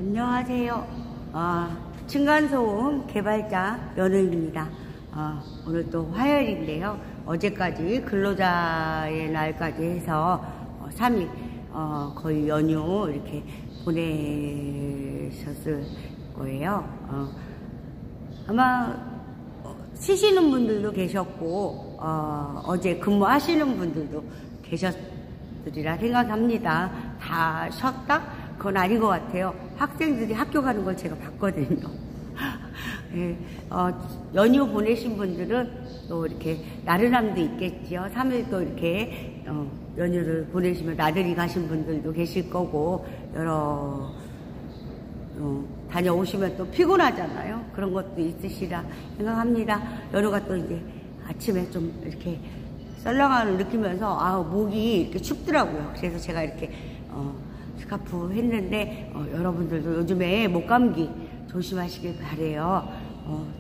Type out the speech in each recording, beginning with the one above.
안녕하세요. 층간소음 개발자 연우입니다. 오늘 또 화요일인데요. 어제까지 근로자의 날까지 해서 3일 거의 연휴 이렇게 보내셨을 거예요. 아마 쉬시는 분들도 계셨고 어제 근무하시는 분들도 계셨으리라 생각합니다. 다 쉬었다? 그건 아닌 것 같아요. 학생들이 학교 가는 걸 제가 봤거든요. 네, 연휴 보내신 분들은 또 이렇게 나른함도 있겠지요. 3일 또 이렇게 연휴를 보내시면 나들이 가신 분들도 계실 거고, 여러 다녀오시면 또 피곤하잖아요. 그런 것도 있으시라 생각합니다. 연휴가 또 이제 아침에 좀 이렇게 썰렁함을 느끼면서 목이 이렇게 춥더라고요. 그래서 제가 이렇게 스카프 했는데 여러분들도 요즘에 목감기 조심하시길 바래요.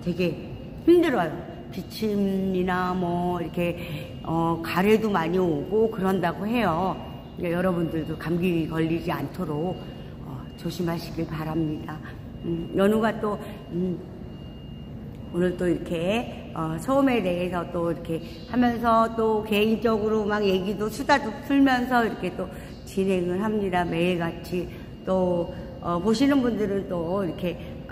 되게 힘들어요. 기침이나 뭐 이렇게 가래도 많이 오고 그런다고 해요. 그러니까 여러분들도 감기 걸리지 않도록 조심하시길 바랍니다. 연우가 또 오늘 또 이렇게 소음에 대해서 또 이렇게 하면서 또 개인적으로 막 얘기도 수다도 풀면서 이렇게 또 진행을 합니다. 매일같이. 또 보시는 분들은 또 이렇게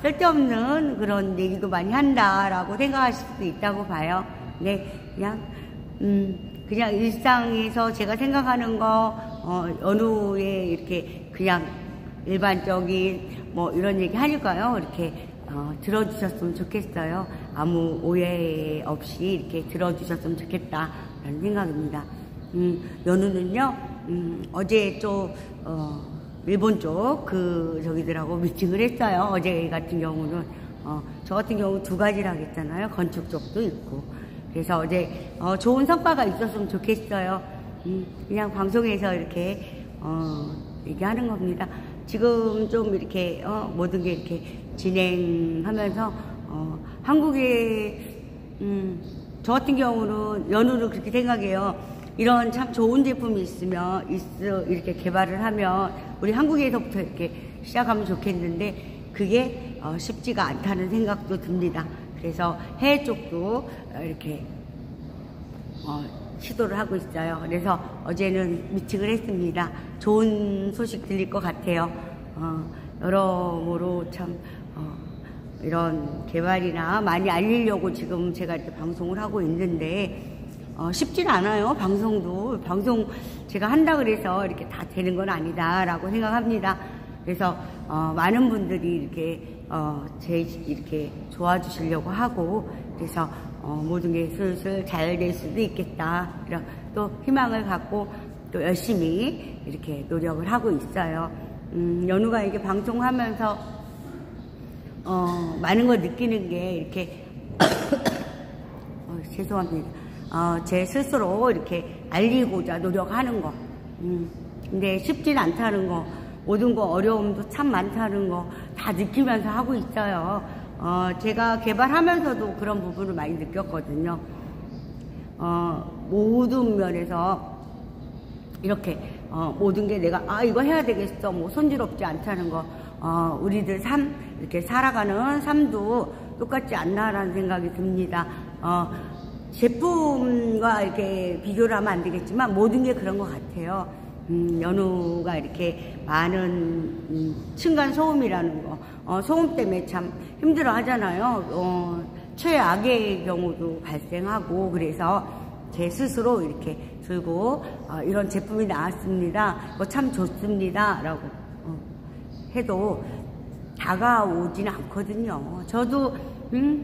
쓸데없는 그런 얘기도 많이 한다라고 생각하실 수도 있다고 봐요. 네, 그냥 일상에서 제가 생각하는 거 연후에 이렇게 그냥 일반적인 뭐 이런 얘기 하니까요. 이렇게 들어주셨으면 좋겠어요. 아무 오해 없이 이렇게 들어주셨으면 좋겠다라는 생각입니다. 연우는요, 어제 또 일본 쪽 저기들하고 미팅을 했어요. 어제 같은 경우는 저 같은 경우 두 가지라 했잖아요. 건축 쪽도 있고. 그래서 어제 좋은 성과가 있었으면 좋겠어요. 그냥 방송에서 이렇게 얘기하는 겁니다. 지금 좀 이렇게 모든 게 이렇게 진행하면서 한국에 저 같은 경우는 연우를 그렇게 생각해요. 이런 참 좋은 제품이 있으면 이렇게 개발을 하면 우리 한국에서부터 이렇게 시작하면 좋겠는데 그게 쉽지가 않다는 생각도 듭니다. 그래서 해외 쪽도 이렇게 시도를 하고 있어요. 그래서 어제는 미팅을 했습니다. 좋은 소식 들릴 것 같아요. 여러모로 참 이런 개발이나 많이 알리려고 지금 제가 이렇게 방송을 하고 있는데 쉽진 않아요. 방송 제가 한다 그래서 이렇게 다 되는 건 아니다라고 생각합니다. 그래서 많은 분들이 이렇게 이렇게 도와주시려고 하고, 그래서 모든 게 슬슬 잘 될 수도 있겠다, 이런 또 희망을 갖고 또 열심히 이렇게 노력을 하고 있어요. 연우가 이렇게 방송하면서 많은 걸 느끼는 게 이렇게 죄송합니다. 제 스스로 이렇게 알리고자 노력하는 거. 근데 쉽진 않다는 거, 모든 거 어려움도 참 많다는 거 다 느끼면서 하고 있어요. 제가 개발하면서도 그런 부분을 많이 느꼈거든요. 모든 면에서 이렇게 모든 게 내가 이거 해야 되겠어, 뭐 손질없지 않다는 거, 우리들 이렇게 살아가는 삶도 똑같지 않나라는 생각이 듭니다. 제품과 이렇게 비교를 하면 안 되겠지만 모든 게 그런 것 같아요. 연우가 이렇게 많은 층간 소음이라는 거, 소음 때문에 참 힘들어 하잖아요. 최악의 경우도 발생하고, 그래서 제 스스로 이렇게 들고 이런 제품이 나왔습니다. 참 좋습니다 라고 해도 다가오지는 않거든요. 저도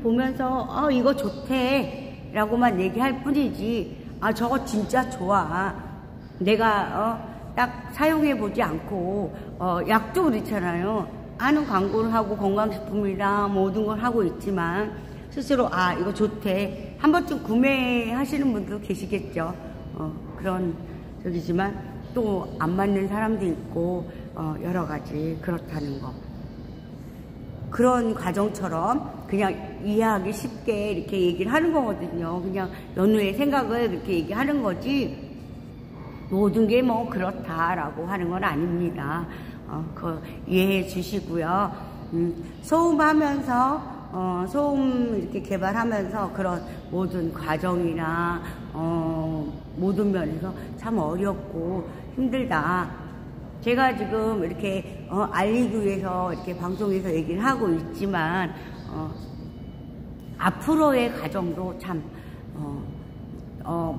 보면서 이거 좋대 라고만 얘기할 뿐이지, 저거 진짜 좋아, 내가 딱 사용해보지 않고, 약도 그렇잖아요. 하는 광고를 하고 건강식품이나 모든 걸 하고 있지만 스스로 이거 좋대, 한 번쯤 구매하시는 분도 계시겠죠. 그런 저기지만 또 안 맞는 사람도 있고 여러 가지 그렇다는 거. 그런 과정처럼 그냥 이해하기 쉽게 이렇게 얘기를 하는 거거든요. 그냥 연우의 생각을 그렇게 얘기하는 거지, 모든 게 뭐 그렇다라고 하는 건 아닙니다. 이해해 주시고요. 소음하면서 소음 이렇게 개발하면서 그런 모든 과정이나 모든 면에서 참 어렵고 힘들다. 제가 지금 이렇게 알리기 위해서 이렇게 방송에서 얘기를 하고 있지만 앞으로의 과정도 참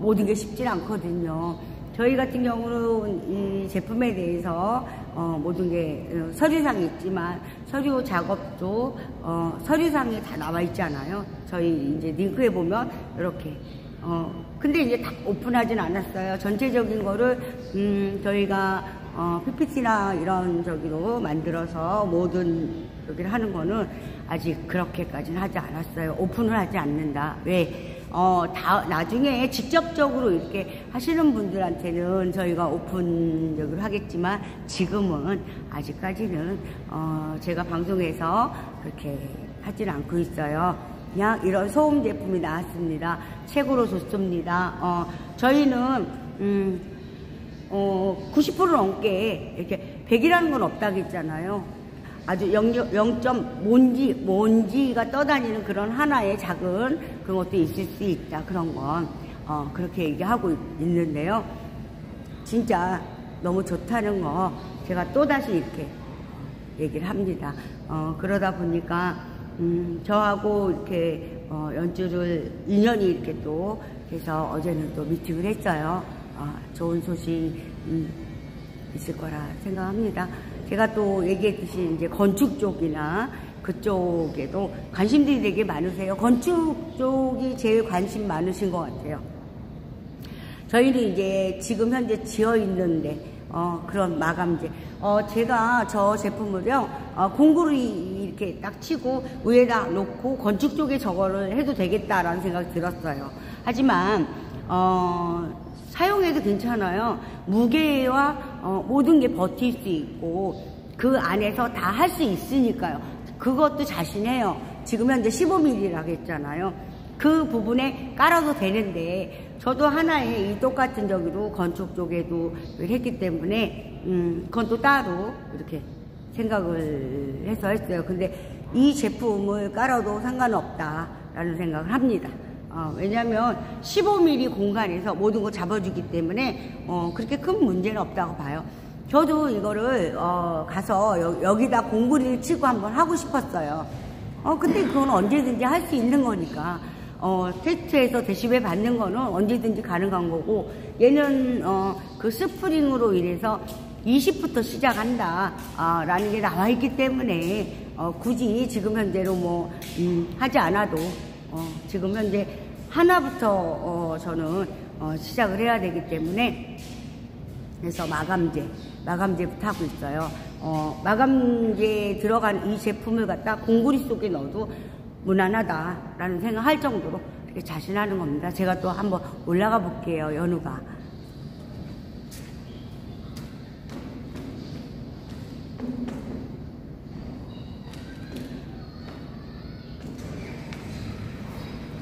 모든 게 쉽지 않거든요. 저희 같은 경우는 이 제품에 대해서 모든 게 서류상이 있지만 서류 작업도 서류상에 다 나와 있잖아요. 저희 이제 링크에 보면 이렇게 근데 이제 다 오픈하진 않았어요. 전체적인 거를 저희가 PPT나 이런 저기로 만들어서 모든 여기를 하는 거는 아직 그렇게까지는 하지 않았어요. 오픈을 하지 않는다. 왜? 나중에 직접적으로 이렇게 하시는 분들한테는 저희가 오픈적으로 하겠지만 지금은 아직까지는 제가 방송에서 그렇게 하진 않고 있어요. 그냥 이런 소음 제품이 나왔습니다. 최고로 좋습니다. 저희는 90% 넘게 이렇게 100이라는 건 없다고 했잖아요. 아주 0.뭔지가 떠다니는 그런 하나의 작은 그런 것도 있을 수 있다. 그런 건 그렇게 얘기하고 있는데요. 진짜 너무 좋다는 거 제가 또다시 이렇게 얘기를 합니다. 그러다 보니까 저하고 이렇게 연주를 인연이 이렇게 또 해서 어제는 또 미팅을 했어요. 좋은 소식 있을 거라 생각합니다. 제가 또 얘기했듯이 이제 건축 쪽이나 그쪽에도 관심들이 되게 많으세요. 건축 쪽이 제일 관심 많으신 것 같아요. 저희는 이제 지금 현재 지어 있는데 그런 마감재 제가 저 제품을요 공구를 이렇게 딱 치고 위에다 놓고 건축 쪽에 저거를 해도 되겠다라는 생각이 들었어요. 하지만 사용해도 괜찮아요. 무게와 모든 게 버틸 수 있고 그 안에서 다 할 수 있으니까요. 그것도 자신해요. 지금 현재 15mm라고 했잖아요. 그 부분에 깔아도 되는데 저도 하나의 이 똑같은 저기로 건축 쪽에도 했기 때문에 그건 또 따로 이렇게 생각을 해서 했어요. 근데 이 제품을 깔아도 상관없다라는 생각을 합니다. 왜냐면 15mm 공간에서 모든 거 잡아주기 때문에 그렇게 큰 문제는 없다고 봐요. 저도 이거를 가서 여기다 공구리를 치고 한번 하고 싶었어요. 근데 그건 언제든지 할 수 있는 거니까 테스트에서 데시벨 받는 거는 언제든지 가능한 거고 얘는 그 스프링으로 인해서 20부터 시작한다 라는 게 나와 있기 때문에 굳이 지금 현재로 뭐 하지 않아도 지금 현재 하나부터 저는 시작을 해야 되기 때문에 그래서 마감재부터 하고 있어요. 마감재에 들어간 이 제품을 갖다 공구리 속에 넣어도 무난하다라는 생각할 정도로 이렇게 자신하는 겁니다. 제가 또 한번 올라가 볼게요. 연우가.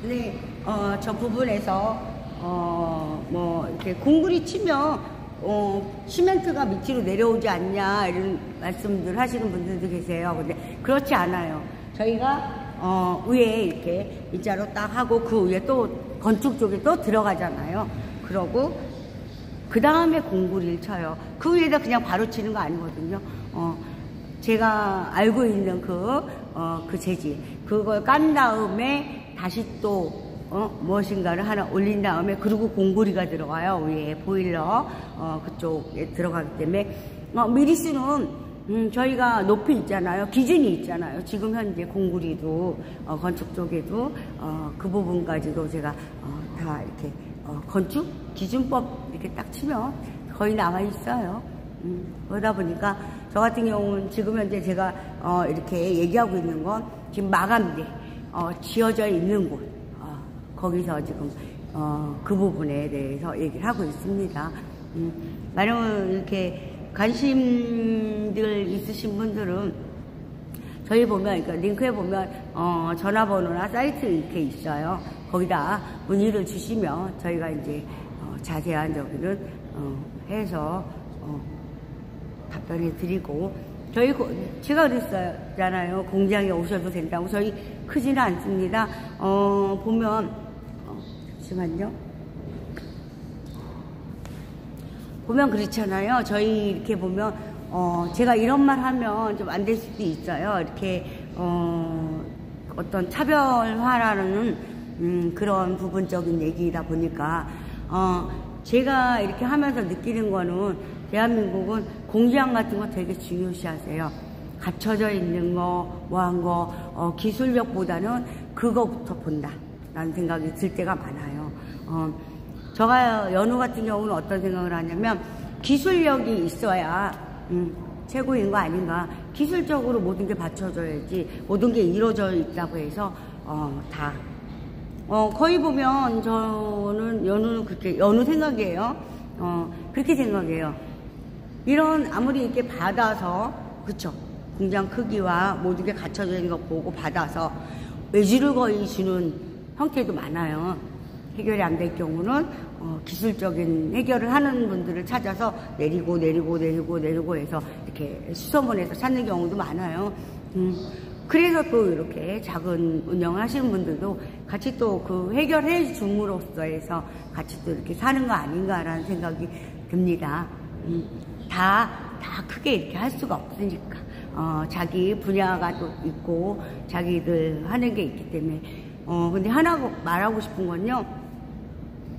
네, 저 부분에서 뭐 이렇게 공구리 치면 시멘트가 밑으로 내려오지 않냐 이런 말씀들 하시는 분들도 계세요. 근데 그렇지 않아요. 저희가 위에 이렇게 일자로 딱 하고 그 위에 또 건축 쪽에 또 들어가잖아요. 그러고 그 다음에 공구리를 쳐요. 그 위에다 그냥 바로 치는 거 아니거든요. 제가 알고 있는 그 재질 그걸 깐 다음에 다시 또 무엇인가를 하나 올린 다음에 그리고 공구리가 들어가요. 위에 보일러 그쪽에 들어가기 때문에 미리수는 저희가 높이 있잖아요. 기준이 있잖아요. 지금 현재 공구리도 건축 쪽에도 그 부분까지도 제가 다 이렇게 건축 기준법 이렇게 딱 치면 거의 나와 있어요. 그러다 보니까 저 같은 경우는 지금 현재 제가 이렇게 얘기하고 있는 건 지금 마감재 지어져 있는 곳 거기서 지금 그 부분에 대해서 얘기를 하고 있습니다. 만약 이렇게 관심들 있으신 분들은 저희 보면 그러니까 링크에 보면 전화번호나 사이트 이렇게 있어요. 거기다 문의를 주시면 저희가 이제 자세한 저기는 해서 답변해 드리고, 제가 그랬잖아요. 공장에 오셔도 된다고. 저희 크지는 않습니다. 보면, 잠시만요. 보면 그렇잖아요. 저희 이렇게 보면, 제가 이런 말 하면 좀 안 될 수도 있어요. 이렇게, 어떤 차별화라는, 그런 부분적인 얘기다 보니까, 제가 이렇게 하면서 느끼는 거는, 대한민국은 공장 같은 거 되게 중요시 하세요. 갖춰져 있는 거, 뭐한 거, 기술력보다는 그거부터 본다. 라는 생각이 들 때가 많아요. 제가 연우 같은 경우는 어떤 생각을 하냐면, 기술력이 있어야, 최고인 거 아닌가. 기술적으로 모든 게 받쳐줘야지, 모든 게 이루어져 있다고 해서, 거의 보면 저는 연우는 그렇게, 연우 생각이에요. 그렇게 생각해요. 아무리 이렇게 받아서, 그쵸. 공장 크기와 모든 게 갖춰져 있는 거 보고 받아서 외주를 거의 주는 형태도 많아요. 해결이 안 될 경우는, 기술적인 해결을 하는 분들을 찾아서 내리고 해서 이렇게 수소문해서 찾는 경우도 많아요. 그래서 또 이렇게 작은 운영을 하시는 분들도 같이 또 그 해결해 줌으로써 해서 같이 또 이렇게 사는 거 아닌가라는 생각이 듭니다. 다 크게 이렇게 할 수가 없으니까. 자기 분야가 또 있고, 자기들 하는 게 있기 때문에. 근데 하나 말하고 싶은 건요.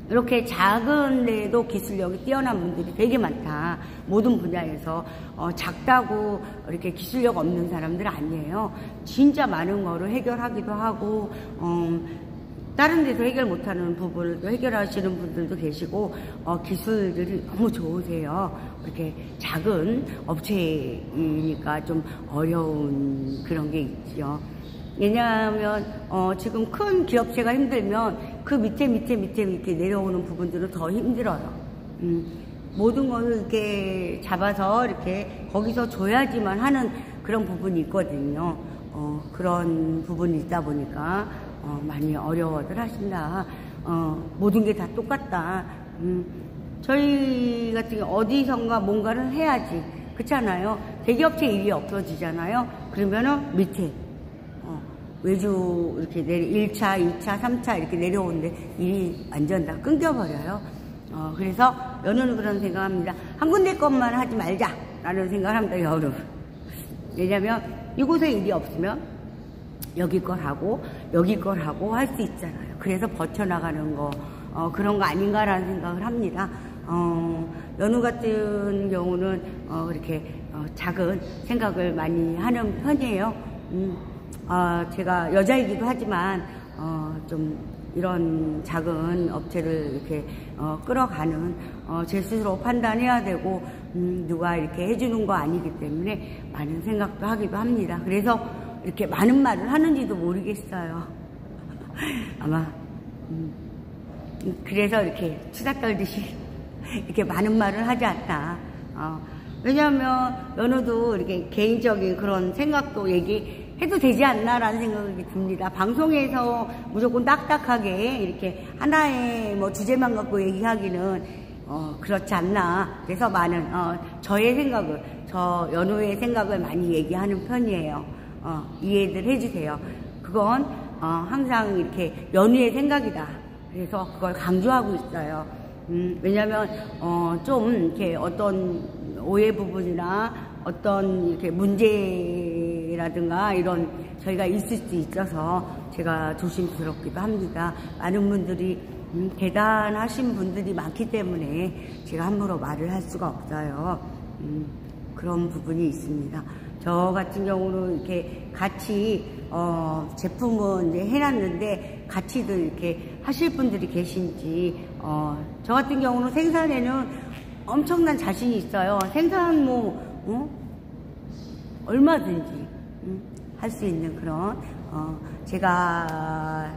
이렇게 작은데도 기술력이 뛰어난 분들이 되게 많다. 모든 분야에서. 작다고 이렇게 기술력 없는 사람들 아니에요. 진짜 많은 거를 해결하기도 하고, 다른 데서 해결 못하는 부분을 또 해결하시는 분들도 계시고, 기술들이 너무 좋으세요. 이렇게 작은 업체이니까 좀 어려운 그런 게 있죠. 왜냐하면, 지금 큰 기업체가 힘들면 그 밑에 이렇게 내려오는 부분들은 더 힘들어요. 모든 것을 이렇게 잡아서 이렇게 거기서 줘야지만 하는 그런 부분이 있거든요. 그런 부분이 있다 보니까, 많이 어려워들 하신다. 모든 게 다 똑같다. 저희 같은 경우 어디선가 뭔가를 해야지. 그렇잖아요. 대기업체 일이 없어지잖아요. 그러면은 밑에, 외주 이렇게 1차, 2차, 3차 이렇게 내려오는데 일이 완전 다 끊겨버려요. 그래서 연우는 그런 생각합니다. 한 군데 것만 하지 말자라는 생각을 합니다. 연우. 왜냐면 이곳에 일이 없으면 여기 걸 하고 여기 걸 하고 할 수 있잖아요. 그래서 버텨나가는 거, 그런 거 아닌가라는 생각을 합니다. 연우 같은 경우는 이렇게 작은 생각을 많이 하는 편이에요. 제가 여자이기도 하지만 좀 이런 작은 업체를 이렇게 끌어가는, 제 스스로 판단해야 되고, 누가 이렇게 해주는 거 아니기 때문에 많은 생각도 하기도 합니다. 그래서 이렇게 많은 말을 하는지도 모르겠어요. 아마 그래서 이렇게 수다 떨듯이 이렇게 많은 말을 하지 않나. 왜냐하면 연우도 이렇게 개인적인 그런 생각도 얘기해도 되지 않나라는 생각이 듭니다. 방송에서 무조건 딱딱하게 이렇게 하나의 뭐 주제만 갖고 얘기하기는 그렇지 않나. 그래서 많은 저의 생각을, 저 연우의 생각을 많이 얘기하는 편이에요. 이해들 해주세요. 그건 항상 이렇게 연우의 생각이다. 그래서 그걸 강조하고 있어요. 왜냐면 좀 이렇게 어떤 오해 부분이나 어떤 이렇게 문제라든가 이런 저희가 있을 수 있어서 제가 조심스럽기도 합니다. 많은 분들이 대단하신 분들이 많기 때문에 제가 함부로 말을 할 수가 없어요. 그런 부분이 있습니다. 저 같은 경우는 이렇게 같이 제품은 이제 해놨는데 같이도 이렇게 하실 분들이 계신지, 저 같은 경우는 생산에는 엄청난 자신이 있어요. 생산 얼마든지 할 수 있는 그런, 제가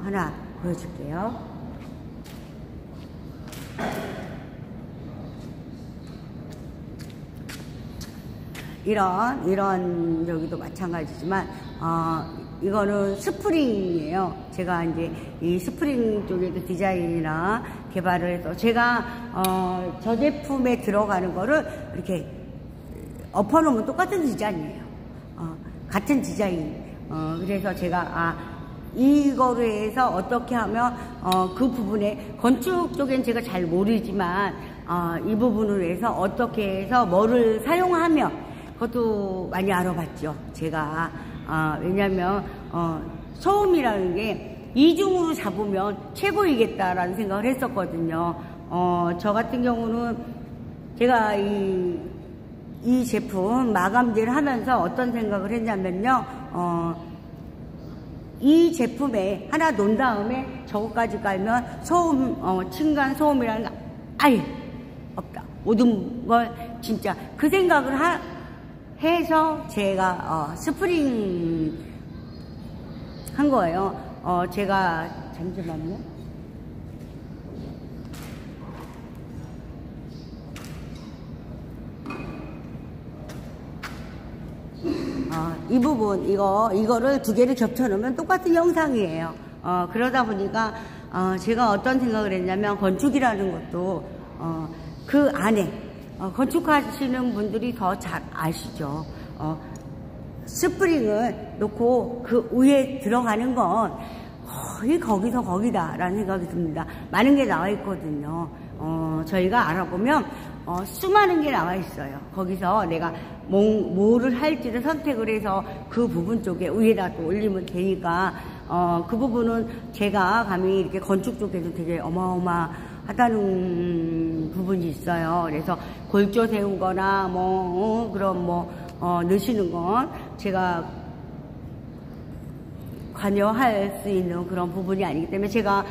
하나 보여줄게요. 이런 여기도 마찬가지지만, 이거는 스프링이에요. 제가 이제 이 스프링 쪽에도 디자인이나 개발을 해서 제가 저 제품에 들어가는 거를 이렇게 엎어놓으면 똑같은 디자인이에요. 같은 디자인. 그래서 제가 이거를 해서 어떻게 하면 그 부분에 건축 쪽엔 제가 잘 모르지만 이 부분을 해서 어떻게 해서 뭐를 사용하면 그것도 많이 알아봤죠. 제가 왜냐면 소음이라는 게 이중으로 잡으면 최고이겠다라는 생각을 했었거든요. 저 같은 경우는 제가 이 제품 마감재를 하면서 어떤 생각을 했냐면요. 이 제품에 하나 놓은 다음에 저거까지 깔면 소음, 층간 소음이라는 게 아예 없다. 모든 걸 진짜 그 생각을 해서 제가 스프링 한 거예요. 제가 잠시만요. 이 부분 이거를 두 개를 겹쳐 놓으면 똑같은 영상이에요. 그러다 보니까 제가 어떤 생각을 했냐면 건축이라는 것도 그 안에 건축하시는 분들이 더 잘 아시죠. 스프링을 놓고 그 위에 들어가는 건 거의 거기서 거기다라는 생각이 듭니다. 많은 게 나와 있거든요. 저희가 알아보면 수많은 게 나와 있어요. 거기서 내가 뭐를 할지를 선택을 해서 그 부분 쪽에 위에다 또 올리면 되니까 그 부분은 제가 감히 이렇게 건축 쪽에도 되게 어마어마하다는 부분이 있어요. 그래서 골조 세운 거나 그런 넣으시는 건 제가 관여할 수 있는 그런 부분이 아니기 때문에 제가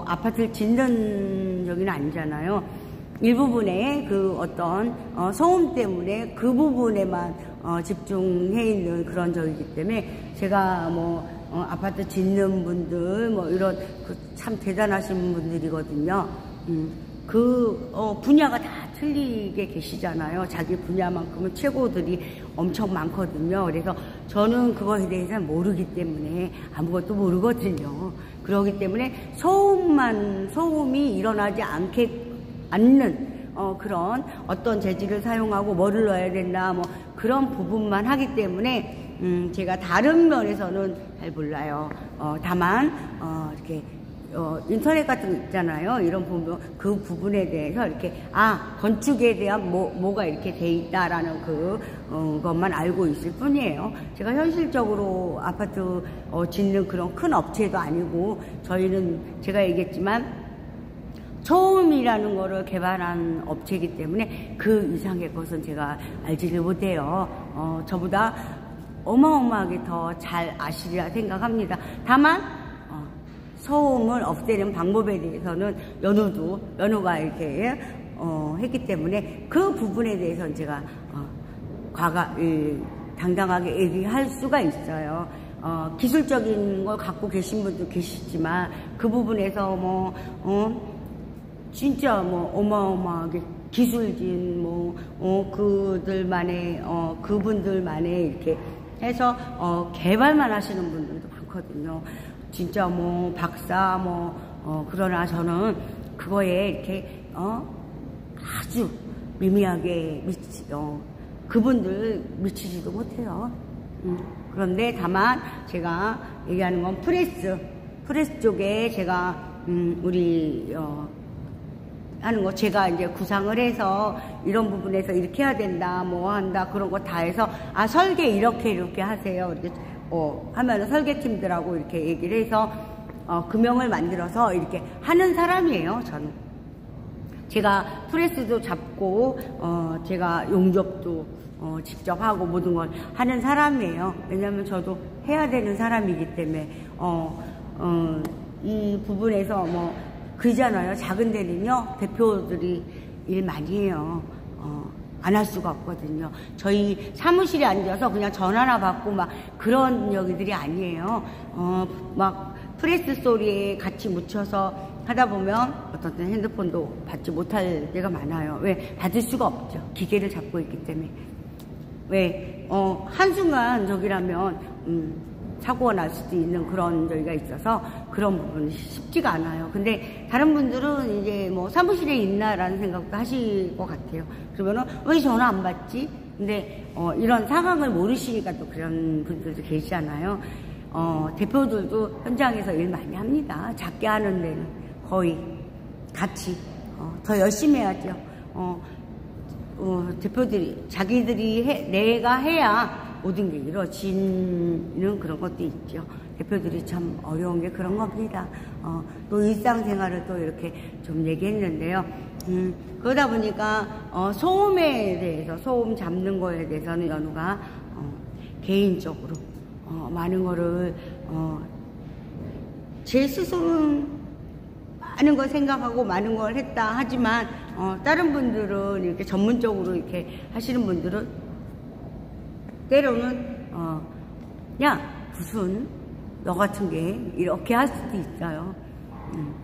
아파트를 짓는 여기는 아니잖아요. 일부분에 그 어떤 소음 때문에 그 부분에만 집중해 있는 그런 적이기 때문에 제가 아파트 짓는 분들 이런 참 대단하신 분들이거든요. 그 분야가 다 틀리게 계시잖아요. 자기 분야만큼은 최고들이 엄청 많거든요. 그래서 저는 그거에 대해서는 모르기 때문에 아무것도 모르거든요. 그러기 때문에 소음이 일어나지 않는 그런 어떤 재질을 사용하고 뭐를 넣어야 된다 그런 부분만 하기 때문에 제가 다른 면에서는 잘 몰라요. 다만 이렇게 인터넷 같은 거 있잖아요. 이런 부분, 그 부분에 대해서 이렇게, 건축에 대한 뭐가 이렇게 돼 있다라는 그것만 알고 있을 뿐이에요. 제가 현실적으로 아파트 짓는 그런 큰 업체도 아니고, 저희는 제가 얘기했지만, 소음이라는 거를 개발한 업체이기 때문에 그 이상의 것은 제가 알지를 못해요. 저보다 어마어마하게 더 잘 아시리라 생각합니다. 다만, 소음을 없애는 방법에 대해서는 연우가 이렇게 했기 때문에 그 부분에 대해서는 제가 당당하게 얘기할 수가 있어요. 기술적인 걸 갖고 계신 분도 계시지만 그 부분에서 진짜 어마어마하게 기술진 그분들만의 이렇게 해서 개발만 하시는 분들도 많거든요. 진짜 박사 그러나 저는 그거에 이렇게 아주 미미하게 그분들 미치지도 못해요. 그런데 다만 제가 얘기하는 건 프레스 쪽에 제가 우리 하는 거 제가 이제 구상을 해서 이런 부분에서 이렇게 해야 된다 한다 그런 거 다 해서 설계 이렇게 하세요. 이렇게 하면은 설계팀들하고 이렇게 얘기를 해서 금형을 만들어서 이렇게 하는 사람이에요. 저는 제가 프레스도 잡고 제가 용접도 직접 하고 모든 걸 하는 사람이에요. 왜냐하면 저도 해야 되는 사람이기 때문에 이 부분에서 그잖아요. 작은 데는요 대표들이 일 많이 해요. 안 할 수가 없거든요. 저희 사무실에 앉아서 그냥 전화나 받고 그런 여기들이 아니에요. 프레스 소리에 같이 묻혀서 하다 보면 어떤 때는 핸드폰도 받지 못할 때가 많아요. 왜? 받을 수가 없죠. 기계를 잡고 있기 때문에. 왜? 한순간 저기라면 사고가 날 수도 있는 그런 저희가 있어서 그런 부분이 쉽지가 않아요. 근데 다른 분들은 이제 뭐 사무실에 있나라는 생각도 하실 것 같아요. 그러면은 왜 전화 안 받지? 근데 이런 상황을 모르시니까 또 그런 분들도 계시잖아요. 대표들도 현장에서 일 많이 합니다. 작게 하는 데는 거의 같이 더 열심히 해야죠. 대표들이 자기들이 내가 해야 모든 게 이루어지는 그런 것도 있죠. 대표들이 참 어려운 게 그런 겁니다. 또 일상생활을 또 이렇게 좀 얘기했는데요. 그러다 보니까 소음에 대해서, 소음 잡는 거에 대해서는 연우가 개인적으로 많은 거를 제 스스로는 많은 걸 생각하고 많은 걸 했다 하지만 다른 분들은 이렇게 전문적으로 이렇게 하시는 분들은 때로는 야 무슨 너 같은 게 이렇게 할 수도 있어요.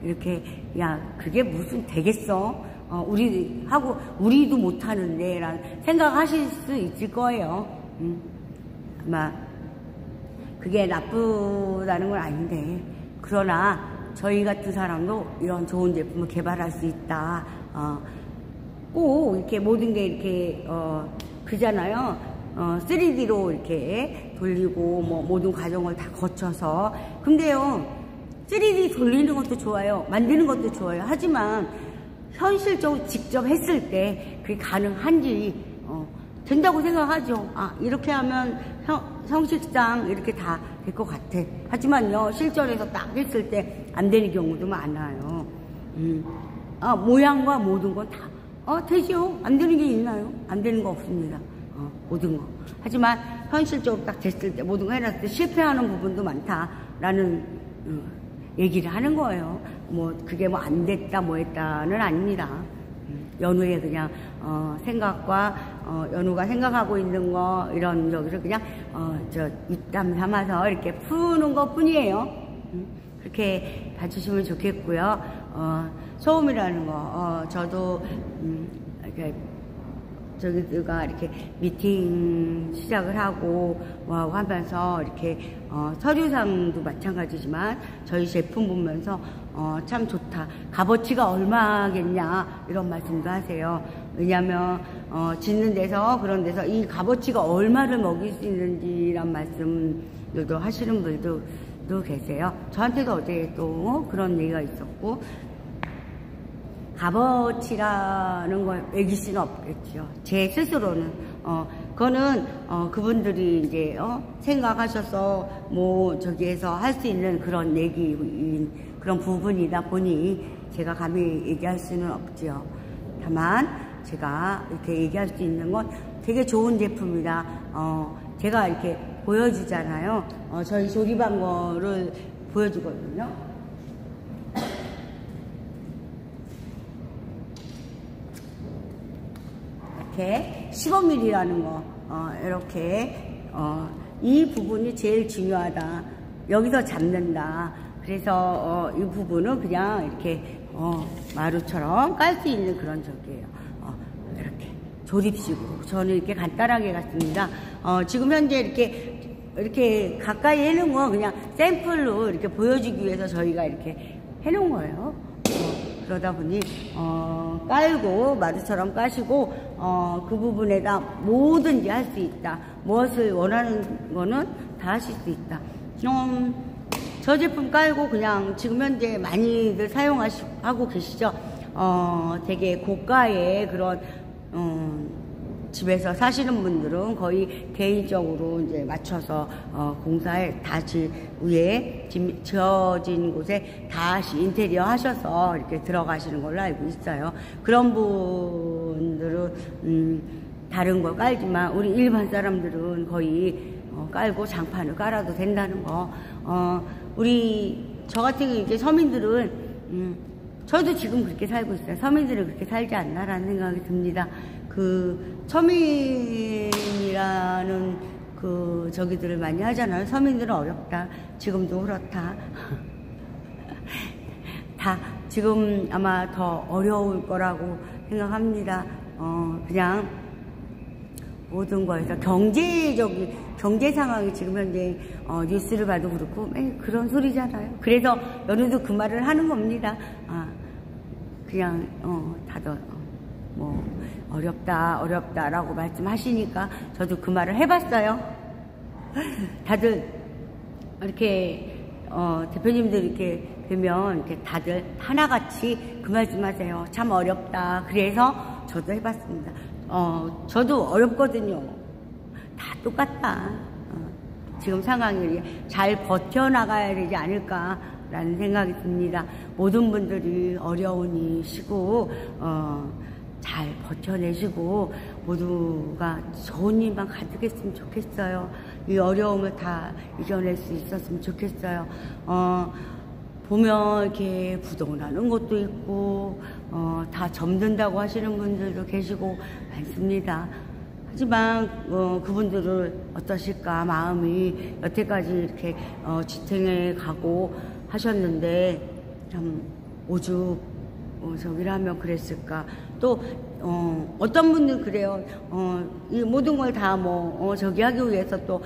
이렇게 야 그게 무슨 되겠어? 우리도 못하는데 라는 생각하실 수 있을 거예요. 아마 그게 나쁘다는 건 아닌데 그러나 저희 같은 사람도 이런 좋은 제품을 개발할 수 있다. 꼭 이렇게 모든 게 이렇게 그잖아요. 3D로 이렇게 돌리고 뭐 모든 과정을 다 거쳐서. 근데요 3D 돌리는 것도 좋아요. 만드는 것도 좋아요. 하지만 현실적으로 직접 했을 때 그게 가능한지 된다고 생각하죠. 이렇게 하면 형식상 이렇게 다 될 것 같아. 하지만요 실전에서 딱 했을 때 안 되는 경우도 많아요. 모양과 모든 건 다 되죠. 안 되는 게 있나요? 안 되는 거 없습니다. 모든 거. 하지만 현실적으로 딱 됐을 때 모든 거 해놨을 때 실패하는 부분도 많다라는 얘기를 하는 거예요. 뭐 그게 뭐 안 됐다 뭐 했다는 아닙니다. 연우의 그냥 생각과 연우가 생각하고 있는 거 이런 여기를 그냥 입담 삼아서 이렇게 푸는 것 뿐이에요. 그렇게 봐주시면 좋겠고요. 소음이라는 거 저도 이렇게 저기가 이렇게 미팅 시작을 하고 하면서 이렇게 서류상도 마찬가지지만 저희 제품 보면서 참 좋다. 값어치가 얼마겠냐 이런 말씀도 하세요. 왜냐하면 짓는 데서 그런 데서 이 값어치가 얼마를 먹일 수 있는지란 말씀들도 하시는 분들도 계세요. 저한테도 어제 또 그런 얘기가 있었고 값어치라는 걸 매길 수는 없겠죠. 제 스스로는 그거는 그분들이 이제 생각하셔서 뭐 저기에서 할 수 있는 그런 얘기인 그런 부분이다 보니 제가 감히 얘기할 수는 없죠. 다만 제가 이렇게 얘기할 수 있는 건 되게 좋은 제품이다. 제가 이렇게 보여주잖아요. 저희 조립한 거를 보여주거든요. 이렇게 15mm라는 거 이렇게 이 부분이 제일 중요하다. 여기서 잡는다. 그래서 이 부분은 그냥 이렇게 마루처럼 깔 수 있는 그런 적이에요. 이렇게 조립식으로 저는 이렇게 간단하게 갔습니다. 지금 현재 이렇게 가까이 해놓은 거 그냥 샘플로 이렇게 보여주기 위해서 저희가 이렇게 해놓은 거예요. 그러다 보니 깔고 마루처럼 까시고 그 부분에다 뭐든지 할 수 있다. 무엇을 원하는 거는 다 하실 수 있다. 저 제품 깔고 그냥 지금 현재 많이들 사용하고 계시죠. 되게 고가의 그런 집에서 사시는 분들은 거의 개인적으로 이제 맞춰서 공사에 다시 위에 지어진 곳에 다시 인테리어 하셔서 이렇게 들어가시는 걸로 알고 있어요. 그런 분들은 다른 걸 깔지만 우리 일반 사람들은 거의 깔고 장판을 깔아도 된다는 거. 저 같은 이제 서민들은 저도 지금 그렇게 살고 있어요. 서민들은 그렇게 살지 않나라는 생각이 듭니다. 그 서민이라는 그 저기들을 많이 하잖아요. 서민들은 어렵다. 지금도 그렇다. 다 지금 아마 더 어려울 거라고 생각합니다. 그냥 모든 거에서 경제 상황이 지금 현재 뉴스를 봐도 그렇고 그런 소리잖아요. 그래서 연우도 그 말을 하는 겁니다. 그냥 다들 뭐 어렵다라고 말씀하시니까 저도 그 말을 해봤어요. 다들 이렇게 대표님들 이렇게 되면 이렇게 다들 하나같이 그 말씀하세요. 참 어렵다. 그래서 저도 해봤습니다. 저도 어렵거든요. 다 똑같다. 지금 상황을 잘 버텨나가야 되지 않을까라는 생각이 듭니다. 모든 분들이 어려운 이 시고 잘 버텨내시고 모두가 좋은 일만 가득했으면 좋겠어요. 이 어려움을 다 이겨낼 수 있었으면 좋겠어요. 보면 이렇게 부도나는 것도 있고 다 점든다고 하시는 분들도 계시고 많습니다. 하지만 그분들을 어떠실까 마음이 여태까지 이렇게 지탱해 가고 하셨는데 참 오죽 저기라면 그랬을까. 또 어떤 분들 그래요. 이 모든 걸 다 저기 하기 위해서 또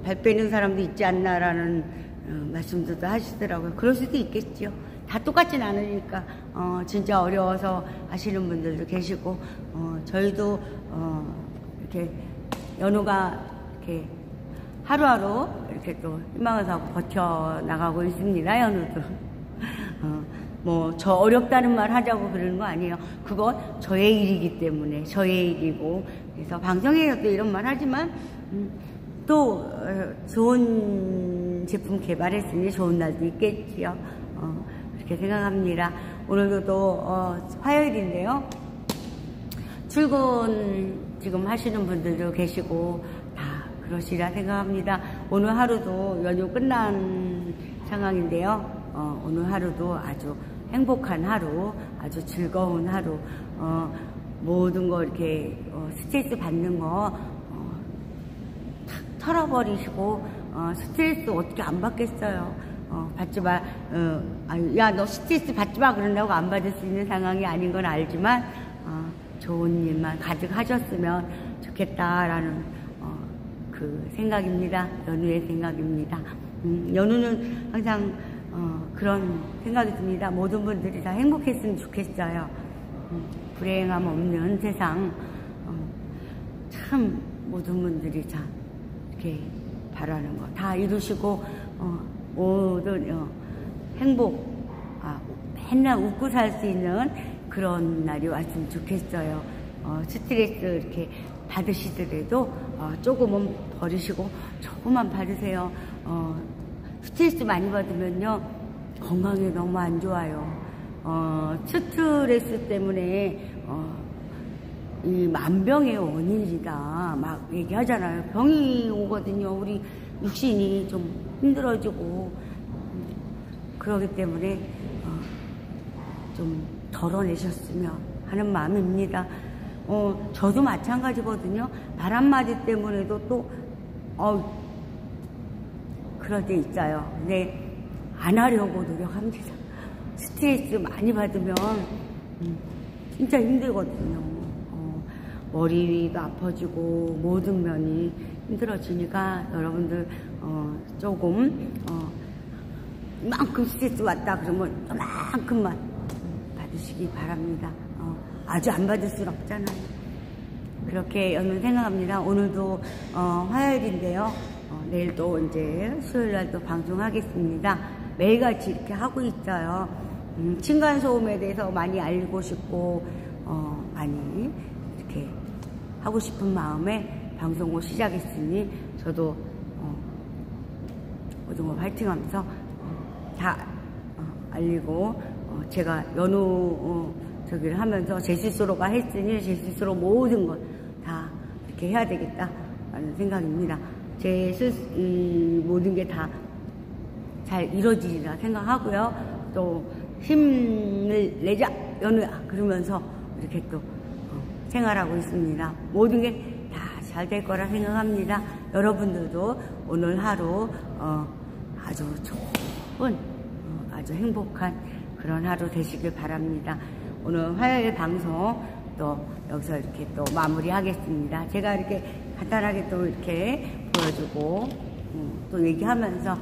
발 빼는 사람도 있지 않나라는 말씀도 하시더라고요. 그럴 수도 있겠죠. 다 똑같진 않으니까 진짜 어려워서 하시는 분들도 계시고 저희도 이렇게 연우가 이렇게 하루하루 이렇게 또 희망을 갖고 버텨나가고 있습니다. 연우도 저 어렵다는 말 하자고 그러는 거 아니에요. 그건 저의 일이기 때문에 저의 일이고, 그래서 방송에서도 이런 말 하지만 또 좋은 제품 개발했으니 좋은 날도 있겠지요. 그렇게 생각합니다. 오늘도 또 화요일인데요. 출근 지금 하시는 분들도 계시고 다 그러시라 생각합니다. 오늘 하루도 연휴 끝난 상황인데요. 오늘 하루도 아주 행복한 하루, 아주 즐거운 하루, 모든 거 이렇게 스트레스 받는 거 탁 털어버리시고 스트레스 어떻게 안 받겠어요. 받지 마. 야, 너 스트레스 받지 마 그런다고 안 받을 수 있는 상황이 아닌 건 알지만 좋은 일만 가득하셨으면 좋겠다라는 그 생각입니다. 연우의 생각입니다. 연우는 항상 그런 생각이 듭니다. 모든 분들이 다 행복했으면 좋겠어요. 불행함 없는 세상. 참 모든 분들이 다 이렇게 바라는 거 다 이루시고 모든 행복, 맨날 웃고 살 수 있는 그런 날이 왔으면 좋겠어요. 스트레스 이렇게 받으시더라도 조금은 버리시고 조금만 받으세요. 스트레스 많이 받으면요 건강에 너무 안 좋아요. 스트레스 때문에 이 만병의 원인이다 막 얘기하잖아요. 병이 오거든요. 우리 육신이 좀 힘들어지고 그러기 때문에 좀 덜어내셨으면 하는 마음입니다. 저도 마찬가지거든요. 바람 맞이 때문에도 또 그럴 때 있어요. 근데 안 하려고 노력합니다. 스트레스 많이 받으면 진짜 힘들거든요. 머리도 아파지고 모든 면이 힘들어지니까 여러분들 조금 이만큼 스트레스 왔다 그러면 이만큼만 받으시기 바랍니다. 아주 안 받을 수는 없잖아요. 그렇게 저는 생각합니다. 오늘도 화요일인데요. 내일도 이제 수요일날도 방송하겠습니다. 매일같이 이렇게 하고 있어요. 층간소음에 대해서 많이 알고 싶고 많이 이렇게 하고 싶은 마음에 방송을 시작했으니 저도 모든 걸 화이팅하면서 다 알리고 제가 연우 저기를 하면서 제 스스로가 했으니 제 스스로 모든 걸 다 이렇게 해야 되겠다라는 생각입니다. 이 모든 게 다 잘 이루어지리라 생각하고요. 또 힘을 내자 연우야 그러면서 이렇게 또 생활하고 있습니다. 모든 게 다 잘 될 거라 생각합니다. 여러분들도 오늘 하루 아주 좋은 아주 행복한 그런 하루 되시길 바랍니다. 오늘 화요일 방송 또 여기서 이렇게 또 마무리하겠습니다. 제가 이렇게 간단하게 또 이렇게 보여주고 또 얘기하면서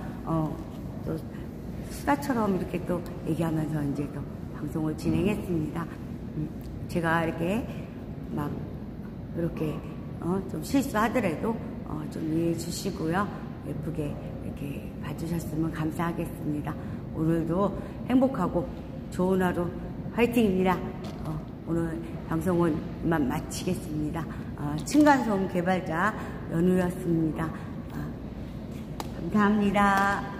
또 수다처럼 이렇게 또 얘기하면서 이제 또 방송을 진행했습니다. 제가 이렇게 막 이렇게 좀 실수하더라도 좀 이해해 주시고요. 예쁘게 이렇게 봐주셨으면 감사하겠습니다. 오늘도 행복하고 좋은 하루 화이팅입니다. 오늘 방송은 이만 마치겠습니다. 층간소음 개발자 연우였습니다. 감사합니다.